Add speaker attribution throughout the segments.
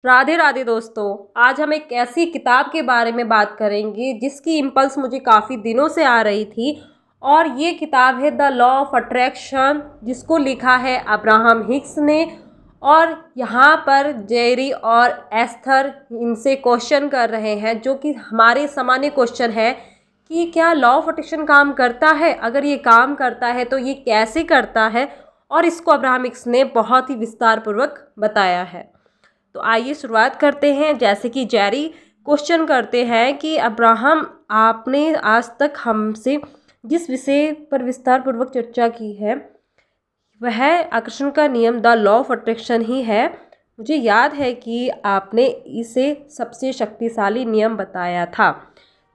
Speaker 1: राधे राधे दोस्तों। आज हम एक ऐसी किताब के बारे में बात करेंगे जिसकी इम्पल्स मुझे काफ़ी दिनों से आ रही थी और ये किताब है द लॉ ऑफ अट्रैक्शन, जिसको लिखा है अब्राहम हिक्स ने। और यहाँ पर जेरी और एस्थर इनसे क्वेश्चन कर रहे हैं, जो कि हमारे सामान्य क्वेश्चन है कि क्या लॉ ऑफ अट्रैक्शन काम करता है, अगर ये काम करता है तो ये कैसे करता है, और इसको अब्राहम हिक्स ने बहुत ही विस्तार पूर्वक बताया है। तो आइए शुरुआत करते हैं। जैसे कि जेरी क्वेश्चन करते हैं कि अब्राहम, आपने आज तक हमसे जिस विषय पर विस्तार पूर्वक चर्चा की है वह आकर्षण का नियम द लॉ ऑफ अट्रैक्शन ही है। मुझे याद है कि आपने इसे सबसे शक्तिशाली नियम बताया था।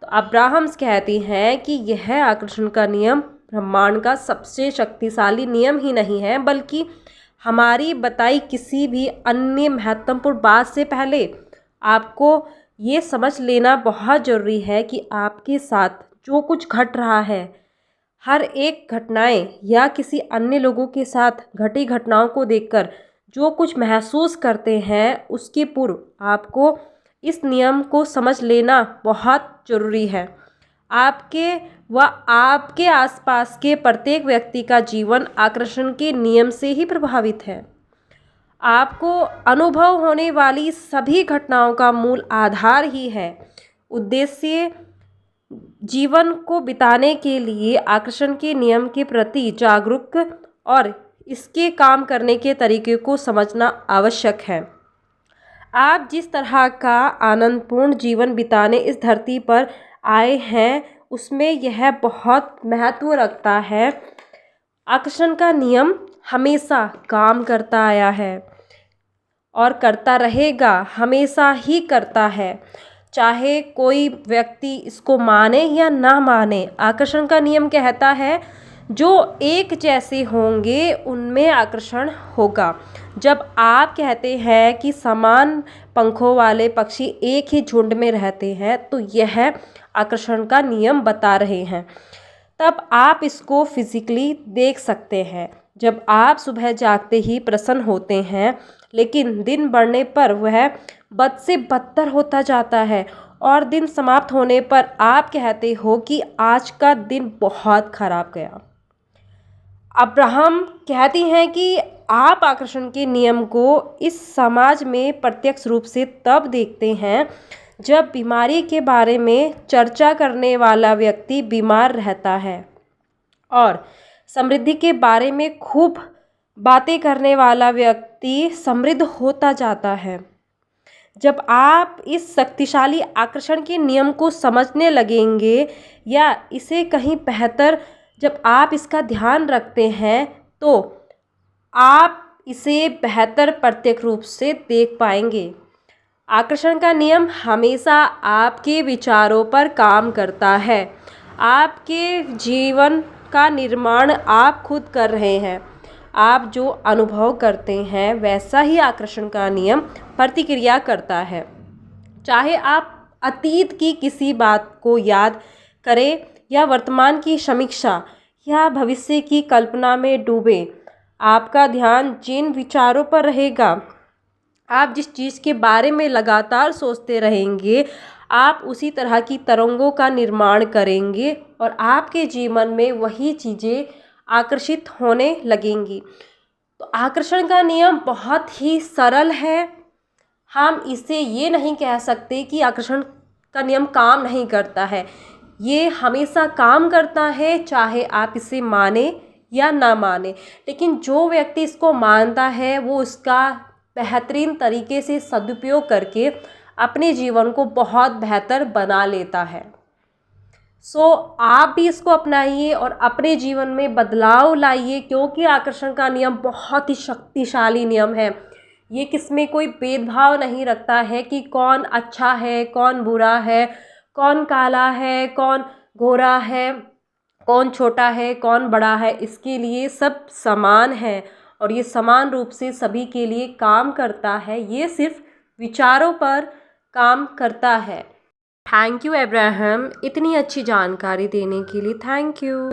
Speaker 1: तो अब्राहम्स कहती हैं कि यह आकर्षण का नियम ब्रह्मांड का सबसे शक्तिशाली नियम ही नहीं है, बल्कि हमारी बताई किसी भी अन्य महत्वपूर्ण बात से पहले आपको ये समझ लेना बहुत ज़रूरी है कि आपके साथ जो कुछ घट रहा है, हर एक घटनाएं या किसी अन्य लोगों के साथ घटी घटनाओं को देखकर जो कुछ महसूस करते हैं, उसके पूर्व आपको इस नियम को समझ लेना बहुत ज़रूरी है। आपके व आपके आसपास के प्रत्येक व्यक्ति का जीवन आकर्षण के नियम से ही प्रभावित है। आपको अनुभव होने वाली सभी घटनाओं का मूल आधार ही है। उद्देश्य जीवन को बिताने के लिए आकर्षण के नियम के प्रति जागरूक और इसके काम करने के तरीके को समझना आवश्यक है। आप जिस तरह का आनंदपूर्ण जीवन बिताने इस धरती पर आए हैं, उसमें यह बहुत महत्व रखता है। आकर्षण का नियम हमेशा काम करता आया है और करता रहेगा, हमेशा ही करता है, चाहे कोई व्यक्ति इसको माने या ना माने। आकर्षण का नियम कहता है जो एक जैसे होंगे उनमें आकर्षण होगा। जब आप कहते हैं कि समान पंखों वाले पक्षी एक ही झुंड में रहते हैं, तो यह आकर्षण का नियम बता रहे हैं। तब आप इसको फिजिकली देख सकते हैं। जब आप सुबह जागते ही प्रसन्न होते हैं, लेकिन दिन बढ़ने पर वह बद से बदतर होता जाता है और दिन समाप्त होने पर आप कहते हो कि आज का दिन बहुत खराब गया। अब्राहम कहती हैं कि आप आकर्षण के नियम को इस समाज में प्रत्यक्ष रूप से तब देखते हैं जब बीमारी के बारे में चर्चा करने वाला व्यक्ति बीमार रहता है और समृद्धि के बारे में खूब बातें करने वाला व्यक्ति समृद्ध होता जाता है। जब आप इस शक्तिशाली आकर्षण के नियम को समझने लगेंगे, या इसे कहीं बेहतर जब आप इसका ध्यान रखते हैं, तो आप इसे बेहतर प्रत्यक्ष रूप से देख पाएंगे। आकर्षण का नियम हमेशा आपके विचारों पर काम करता है। आपके जीवन का निर्माण आप खुद कर रहे हैं। आप जो अनुभव करते हैं वैसा ही आकर्षण का नियम प्रतिक्रिया करता है। चाहे आप अतीत की किसी बात को याद करें या वर्तमान की समीक्षा या भविष्य की कल्पना में डूबे, आपका ध्यान जिन विचारों पर रहेगा, आप जिस चीज़ के बारे में लगातार सोचते रहेंगे, आप उसी तरह की तरंगों का निर्माण करेंगे और आपके जीवन में वही चीज़ें आकर्षित होने लगेंगी। तो आकर्षण का नियम बहुत ही सरल है। हम इसे ये नहीं कह सकते कि आकर्षण का नियम काम नहीं करता है। ये हमेशा काम करता है, चाहे आप इसे माने या ना माने। लेकिन जो व्यक्ति इसको मानता है वो इसका बेहतरीन तरीके से सदुपयोग करके अपने जीवन को बहुत बेहतर बना लेता है। आप भी इसको अपनाइए और अपने जीवन में बदलाव लाइए, क्योंकि आकर्षण का नियम बहुत ही शक्तिशाली नियम है। ये किसमें कोई भेदभाव नहीं रखता है कि कौन अच्छा है, कौन बुरा है, कौन काला है, कौन गोरा है, कौन छोटा है, कौन बड़ा है। इसके लिए सब समान है और ये समान रूप से सभी के लिए काम करता है। ये सिर्फ विचारों पर काम करता है। थैंक यू अब्राहम, इतनी अच्छी जानकारी देने के लिए। Thank you.